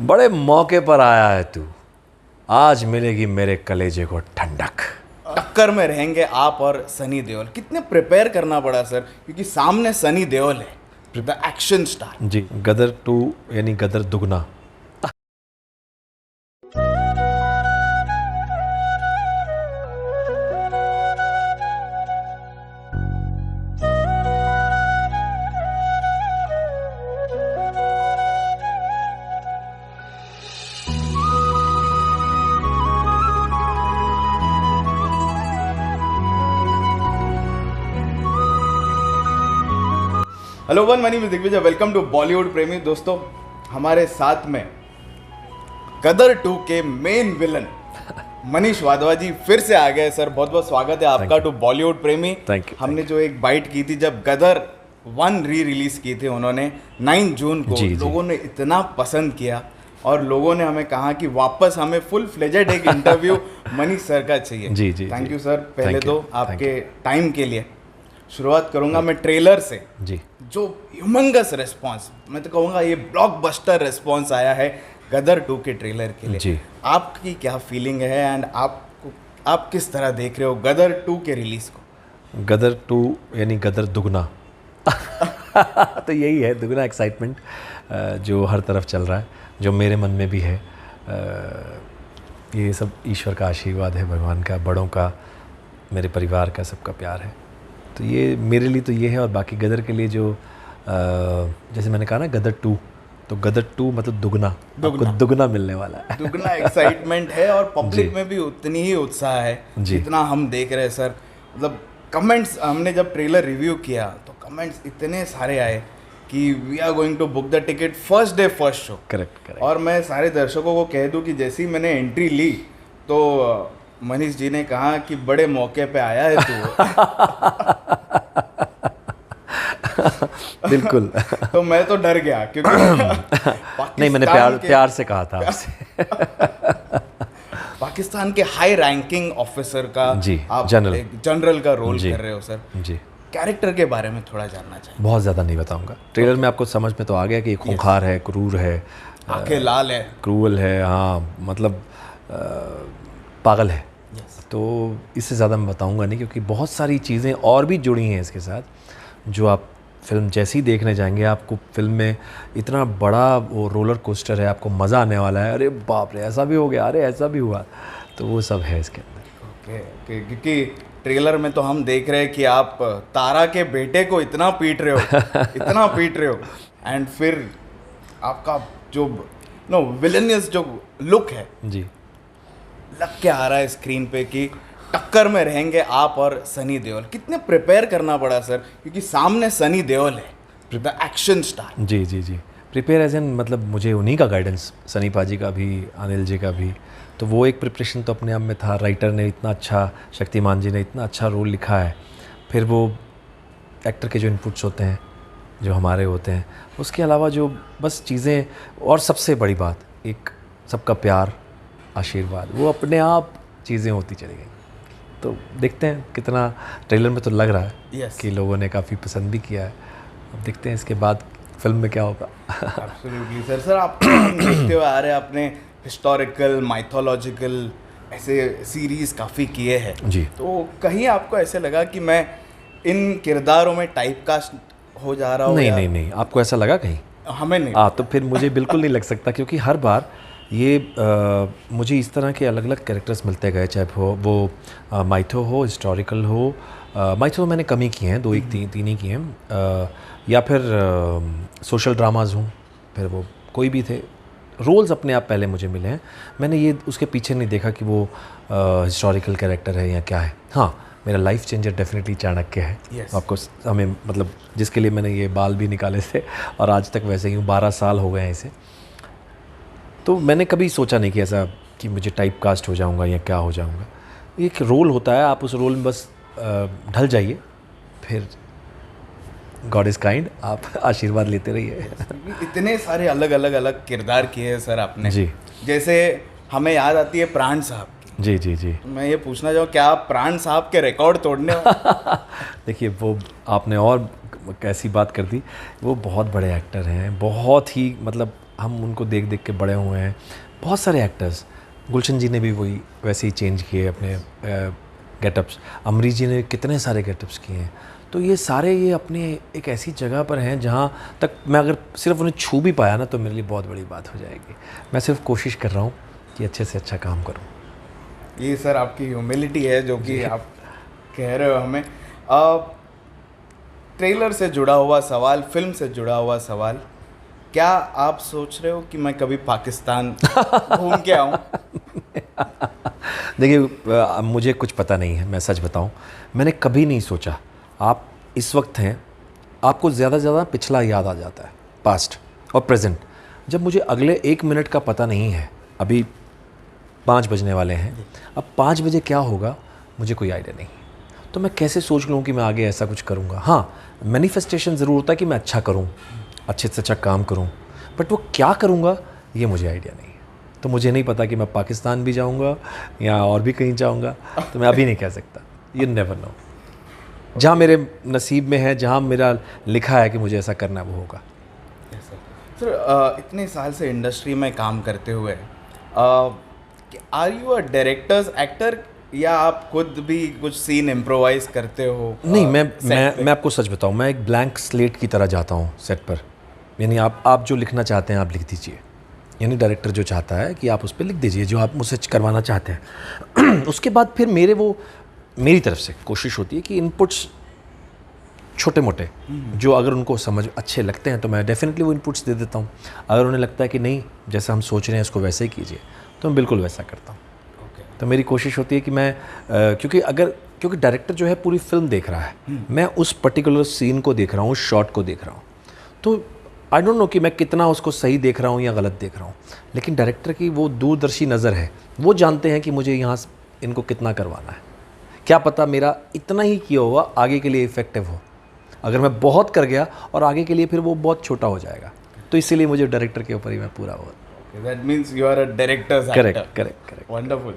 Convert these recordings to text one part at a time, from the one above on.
बड़े मौके पर आया है तू। आज मिलेगी मेरे कलेजे को ठंडक। टक्कर में रहेंगे आप और सनी देओल। कितने प्रिपेयर करना पड़ा सर, क्योंकि सामने सनी देओल है, द एक्शन स्टार। जी, गदर 2 यानी गदर दुगना। हेलो वन, मनी में दिग्विजय, वेलकम टू बॉलीवुड प्रेमी। दोस्तों, हमारे साथ में गदर 2 के मेन विलन मनीष वाधवा जी फिर से आ गए। सर, बहुत बहुत स्वागत है आपका टू बॉलीवुड प्रेमी। Thank you, हमने जो एक बाइट की थी जब गदर 1 री रिलीज की थी उन्होंने 9 जून को, लोगों ने इतना पसंद किया और लोगों ने हमें कहा कि वापस हमें फुल फ्लेजेड एक इंटरव्यू मनीष सर का चाहिए। जी जी, थैंक यू सर। पहले तो आपके टाइम के लिए शुरुआत करूंगा मैं ट्रेलर से। जी, जो ह्यूमंगस रिस्पांस, मैं तो कहूँगा ये ब्लॉकबस्टर रिस्पांस आया है गदर 2 के ट्रेलर के लिए। जी, आपकी क्या फीलिंग है एंड आप किस तरह देख रहे हो गदर 2 के रिलीज को? गदर 2 यानी गदर दुगना। तो यही है, दुगना एक्साइटमेंट जो हर तरफ चल रहा है, जो मेरे मन में भी है। ये सब ईश्वर का आशीर्वाद है, भगवान का, बड़ों का, मेरे परिवार का, सबका प्यार है। तो ये मेरे लिए तो ये है। और बाकी गदर के लिए जो जैसे मैंने कहा ना गदर 2, तो गदर 2 मतलब दुगना, आपको दुगना मिलने वाला है। दुगना एक्साइटमेंट है और पब्लिक में भी उतनी ही उत्साह है जितना हम देख रहे हैं सर। मतलब कमेंट्स, हमने जब ट्रेलर रिव्यू किया तो कमेंट्स इतने सारे आए कि we are going to book the ticket first day first show. Correct. और मैं सारे दर्शकों को कह दूं कि जैसे ही मैंने एंट्री ली तो मनीष जी ने कहा कि बड़े मौके पे आया है तू। बिल्कुल। तो मैं तो डर गया क्योंकि नहीं, मैंने प्यार से कहा था आपसे। पाकिस्तान के हाई रैंकिंग ऑफिसर का जी, आप जनरल का रोल कर रहे हो सर। जी, कैरेक्टर के बारे में थोड़ा जानना चाहिए। बहुत ज़्यादा नहीं बताऊंगा। ट्रेलर में आपको समझ में तो आ गया कि खूंखार है, क्रूर है, आंखें लाल है, क्रूअल है, हाँ, मतलब पागल है। तो इससे ज़्यादा मैं बताऊंगा नहीं, क्योंकि बहुत सारी चीज़ें और भी जुड़ी हैं इसके साथ, जो आप फिल्म जैसे ही देखने जाएंगे आपको फिल्म में इतना बड़ा वो रोलर कोस्टर है, आपको मज़ा आने वाला है। अरे बाप रे, ऐसा भी हो गया, अरे ऐसा भी हुआ, तो वो सब है इसके अंदर। ओके, क्योंकि ट्रेलर में तो हम देख रहे हैं कि आप तारा के बेटे को इतना पीट रहे हो इतना पीट रहे हो, एंड फिर आपका जो विलेनियस जो लुक है जी, लग के आ रहा है स्क्रीन पे कि टक्कर में रहेंगे आप और सनी देओल। कितने प्रिपेयर करना पड़ा सर, क्योंकि सामने सनी देओल है, द एक्शन स्टार। जी जी जी, प्रिपेयर एज एन मतलब मुझे उन्हीं का गाइडेंस, सनी पाजी का भी, अनिल जी का भी, तो वो एक प्रिपरेशन तो अपने आप में था। राइटर ने इतना अच्छा, शक्तिमान जी ने इतना अच्छा रोल लिखा है, फिर वो एक्टर के जो इनपुट्स होते हैं, जो हमारे होते हैं, उसके अलावा जो बस चीज़ें, और सबसे बड़ी बात एक सबका प्यार, आशीर्वाद, वो अपने आप चीज़ें होती चली गई। तो देखते हैं कितना, ट्रेलर में तो लग रहा है कि लोगों ने काफ़ी पसंद भी किया है। अब देखते हैं इसके बाद फिल्म में क्या होगा। Absolutely sir. सर, आप देखते हुए आ रहे हैं, आपने हिस्टोरिकल, माइथोलॉजिकल ऐसे सीरीज़ काफ़ी किए हैं जी, तो कहीं आपको ऐसे लगा कि मैं इन किरदारों में टाइपकास्ट हो जा रहा हूँ? नहीं, आपको ऐसा लगा कहीं? हमें नहीं। तो फिर मुझे बिल्कुल नहीं लग सकता, क्योंकि हर बार ये मुझे इस तरह के अलग अलग कैरेक्टर्स मिलते गए, चाहे वो माइथो हो, हिस्टोरिकल हो। माइथो मैंने कम ही किए हैं, 2 एक 3 ही किए हैं, या फिर सोशल ड्रामाज हूँ, फिर वो कोई भी थे रोल्स अपने आप पहले मुझे मिले हैं। मैंने ये उसके पीछे नहीं देखा कि वो हिस्टोरिकल कैरेक्टर है या क्या है। हाँ, मेरा लाइफ चेंजर डेफिनेटली चाणक्य है। आपको हमें मतलब जिसके लिए मैंने ये बाल भी निकाले थे और आज तक वैसे ही हूँ, 12 साल हो गए हैं इसे। तो मैंने कभी सोचा नहीं कि ऐसा कि मुझे टाइप कास्ट हो जाऊँगा या क्या हो जाऊँगा। एक रोल होता है, आप उस रोल में बस ढल जाइए, फिर गॉड इज़ काइंड, आप आशीर्वाद लेते रहिए। इतने सारे अलग अलग किरदार किए हैं सर आपने जी। जैसे हमें याद आती है प्राण साहब की। जी जी जी, तो मैं ये पूछना चाहूँ, क्या आप प्राण साहब के रिकॉर्ड तोड़ने हो? देखिए, वो आपने और कैसी बात कर दी। वो बहुत बड़े एक्टर हैं, बहुत ही मतलब हम उनको देख देख के बड़े हुए हैं। बहुत सारे एक्टर्स, गुलशन जी ने भी वही वैसे ही चेंज किए अपने गेटअप्स, अमरीश जी ने कितने सारे गेटअप्स किए हैं। तो ये सारे ये अपने एक ऐसी जगह पर हैं जहाँ तक मैं अगर सिर्फ उन्हें छू भी पाया ना तो मेरे लिए बहुत बड़ी बात हो जाएगी। मैं सिर्फ कोशिश कर रहा हूँ कि अच्छे से अच्छा काम करूँ। ये सर आपकी ह्यूमिलिटी है जो कि आप कह रहे हो हमें। ट्रेलर से जुड़ा हुआ सवाल, फिल्म से जुड़ा हुआ सवाल, क्या आप सोच रहे हो कि मैं कभी पाकिस्तान घूम के आऊँ? देखिए मुझे कुछ पता नहीं है, मैं सच बताऊं, मैंने कभी नहीं सोचा। आप इस वक्त हैं, आपको ज़्यादा से ज़्यादा पिछला याद आ जाता है, पास्ट और प्रेजेंट। जब मुझे अगले 1 मिनट का पता नहीं है, अभी 5 बजने वाले हैं, अब 5 बजे क्या होगा मुझे कोई आइडिया नहीं, तो मैं कैसे सोच लूँ कि मैं आगे ऐसा कुछ करूँगा। हाँ, मैनिफेस्टेशन ज़रूर होता है कि मैं अच्छा करूँ, अच्छे से अच्छा काम करूँ, बट वो क्या करूँगा ये मुझे आइडिया नहीं है। तो मुझे नहीं पता कि मैं पाकिस्तान भी जाऊँगा या और भी कहीं जाऊँगा, तो मैं अभी नहीं कह सकता। यू नेवर नो, जहाँ मेरे नसीब में है, जहाँ मेरा लिखा है कि मुझे ऐसा करना है वो होगा। सर इतने साल से इंडस्ट्री में काम करते हुए are you a directors actor या आप खुद भी कुछ सीन इम्प्रोवाइज करते हो? नहीं, मैं आपको सच बताऊं, मैं एक ब्लैंक स्लेट की तरह जाता हूं सेट पर। यानी आप जो लिखना चाहते हैं आप लिख दीजिए, यानी डायरेक्टर जो चाहता है कि आप उस पर लिख दीजिए जो आप मुझसे करवाना चाहते हैं। उसके बाद फिर मेरी तरफ से कोशिश होती है कि इनपुट्स छोटे मोटे जो अगर उनको समझ अच्छे लगते हैं तो मैं डेफिनेटली वो इनपुट्स दे देता हूँ। अगर उन्हें लगता है कि नहीं, जैसा हम सोच रहे हैं उसको वैसे ही कीजिए, तो मैं बिल्कुल वैसा करता हूँ। तो मेरी कोशिश होती है कि मैं क्योंकि डायरेक्टर जो है पूरी फिल्म देख रहा है, मैं उस पर्टिकुलर सीन को देख रहा हूँ, उस शॉट को देख रहा हूँ, तो आई डोंट नो कि मैं कितना उसको सही देख रहा हूँ या गलत देख रहा हूँ, लेकिन डायरेक्टर की वो दूरदर्शी नज़र है, वो जानते हैं कि मुझे यहाँ इनको कितना करवाना है। क्या पता मेरा इतना ही किया हुआ आगे के लिए इफ़ेक्टिव हो, अगर मैं बहुत कर गया और आगे के लिए फिर वो बहुत छोटा हो जाएगा, तो इसीलिए मुझे डायरेक्टर के ऊपर ही मैं पूरा हो। That means you are a director's actor. Correct. Wonderful.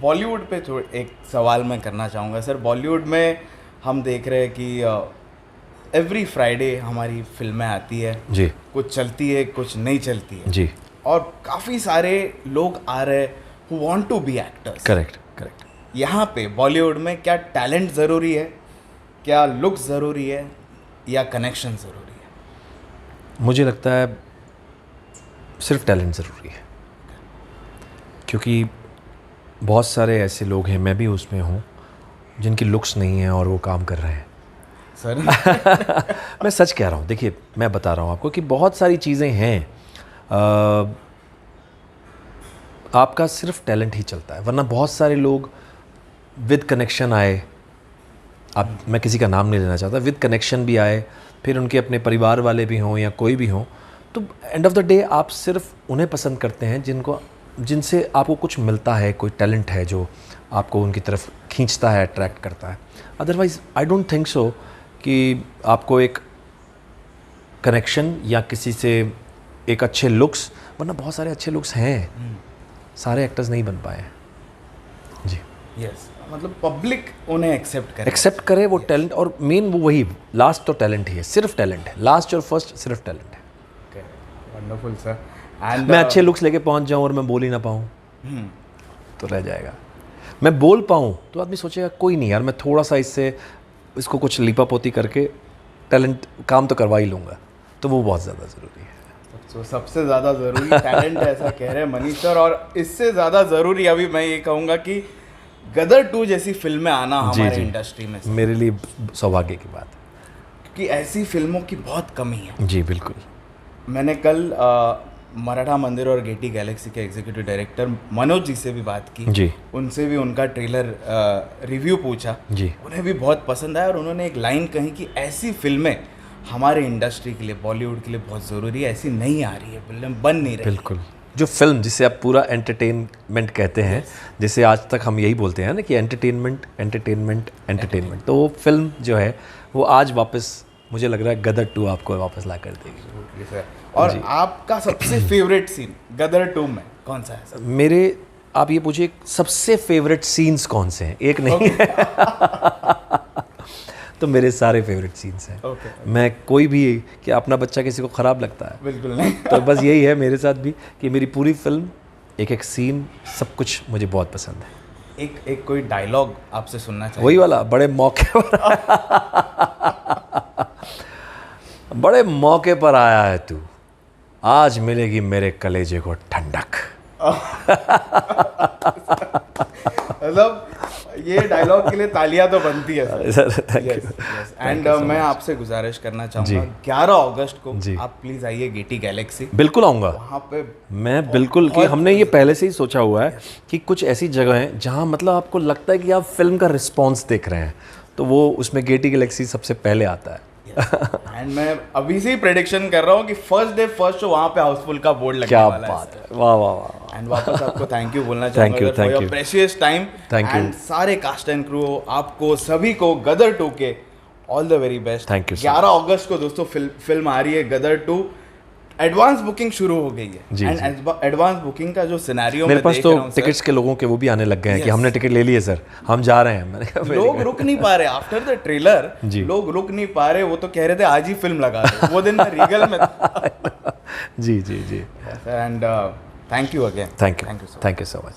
Bollywood पे एक सवाल मैं करना चाहूँगा सर। बॉलीवुड में हम देख रहे हैं कि एवरी फ्राइडे हमारी फिल्में आती है जी, कुछ चलती है कुछ नहीं चलती है जी, और काफ़ी सारे लोग आ रहे हैं who want to be actors. Correct. यहाँ पे बॉलीवुड में क्या टैलेंट ज़रूरी है, क्या लुक ज़रूरी है या कनेक्शन ज़रूरी है? मुझे लगता है सिर्फ टैलेंट ज़रूरी है, क्योंकि बहुत सारे ऐसे लोग हैं, मैं भी उसमें हूँ, जिनकी लुक्स नहीं है और वो काम कर रहे हैं सर। मैं सच कह रहा हूँ। देखिए, मैं बता रहा हूँ आपको कि बहुत सारी चीज़ें हैं, आपका सिर्फ टैलेंट ही चलता है, वरना बहुत सारे लोग विद कनेक्शन आए, मैं किसी का नाम नहीं लेना चाहता, विद कनेक्शन भी आए, फिर उनके अपने परिवार वाले भी हों या कोई भी हों, तो एंड ऑफ द डे आप सिर्फ उन्हें पसंद करते हैं जिनसे आपको कुछ मिलता है, कोई टैलेंट है जो आपको उनकी तरफ खींचता है, अट्रैक्ट करता है। Otherwise I don't think so कि आपको एक कनेक्शन या किसी से एक अच्छे लुक्स, वरना बहुत सारे अच्छे लुक्स हैं, सारे एक्टर्स नहीं बन पाए हैं। जी, यस, मतलब पब्लिक उन्हें एक्सेप्ट करे वो टैलेंट, और मेन वो वही लास्ट तो टैलेंट ही है, सिर्फ टैलेंट है, लास्ट और फर्स्ट सिर्फ टैलेंट है। Wonderful sir. एंड मैं अच्छे लुक्स लेके पहुंच जाऊं और मैं बोल ही ना पाऊं तो रह जाएगा। मैं बोल पाऊं तो आदमी सोचेगा कोई नहीं यार, मैं थोड़ा सा इसको कुछ लिपापोती करके टैलेंट काम तो करवा ही लूँगा, तो वो बहुत ज़्यादा ज़रूरी है। तो सबसे ज़्यादा ज़रूरी टैलेंट ऐसा कह रहे हैं मनीष सर, और इससे ज़्यादा ज़रूरी अभी मैं ये कहूँगा कि गदर 2 जैसी फिल्में आना हमारे इंडस्ट्री में मेरे लिए सौभाग्य की बात है, क्योंकि ऐसी फिल्मों की बहुत कमी है। जी बिल्कुल। मैंने कल मराठा मंदिर और गेटी गैलेक्सी के एग्जीक्यूटिव डायरेक्टर मनोज जी से भी बात की जी, उनसे भी उनका ट्रेलर रिव्यू पूछा जी, उन्हें भी बहुत पसंद आया, और उन्होंने एक लाइन कही कि ऐसी फिल्में हमारे इंडस्ट्री के लिए, बॉलीवुड के लिए बहुत ज़रूरी है, ऐसी नहीं आ रही है, फिल्म बन नहीं रही। बिल्कुल, जो फिल्म जिसे आप पूरा एंटरटेनमेंट कहते हैं, जिसे आज तक हम यही बोलते हैं ना कि एंटरटेनमेंट, तो वो फिल्म जो है वो आज वापस मुझे लग रहा है गदर 2 आपको वापस ला कर देगी सर। और आपका सबसे फेवरेट सीन गदर 2 में कौन सा है सर? मेरे, आप ये पूछिए सबसे फेवरेट सीन्स कौन से हैं, एक नहीं। तो मेरे सारे फेवरेट सीन्स हैं। ओके, मैं कोई भी कि अपना बच्चा किसी को ख़राब लगता है, बिल्कुल नहीं। तो बस यही है मेरे साथ भी कि मेरी पूरी फिल्म एक एक सीन सब कुछ मुझे बहुत पसंद है। एक कोई डायलॉग आपसे सुनना चाहिए। वही वाला बड़े मौके पर बड़े मौके पर आया है तू, आज मिलेगी मेरे कलेजे को ठंडक। मतलब ये डायलॉग के लिए तालियां तो बनती है एंड मैं आपसे गुजारिश करना चाहूँगा 11 अगस्त को आप प्लीज़ आइए गेटी गैलेक्सी। बिल्कुल आऊँगा वहाँ पे मैं, बिल्कुल। कि हमने ये पहले से ही सोचा हुआ है कि कुछ ऐसी जगह हैं जहाँ मतलब आपको लगता है कि आप फिल्म का रिस्पॉन्स देख रहे हैं, तो वो उसमें गेटी गैलेक्सी सबसे पहले आता है। एंड मैं अभी से ही प्रेडिक्शन कर रहा हूँ कि फर्स्ट डे फर्स्ट शो वहाँ पे हाउसफुल का बोर्ड लगने वाला है। क्या बात है, वाह वाह वाह। एंड वापस आपको थैंक यू बोलना चाहूँगा for your precious time. Thank you. And सारे कास्ट एंड क्रू आपको सभी को गदर 2 के all the very best. Thank you. 11 अगस्त को दोस्तों फिल्म आ रही है गदर 2। एडवांस बुकिंग शुरू हो गई है एंड एडवांस बुकिंग का जो सिनेरियो मेरे पास तो टिकट्स के लोगों के वो भी आने लग गए हैं कि हमने टिकट ले लिए सर, हम जा रहे हैं। मैंने कहा लोग रुक नहीं पा रहे आफ्टर द ट्रेलर, लोग रुक नहीं पा रहे। वो तो कह रहे थे आज ही फिल्म लगा दो। वो दिन मैं रीगल में था। जी जी जी। And thank you again. Thank you so much.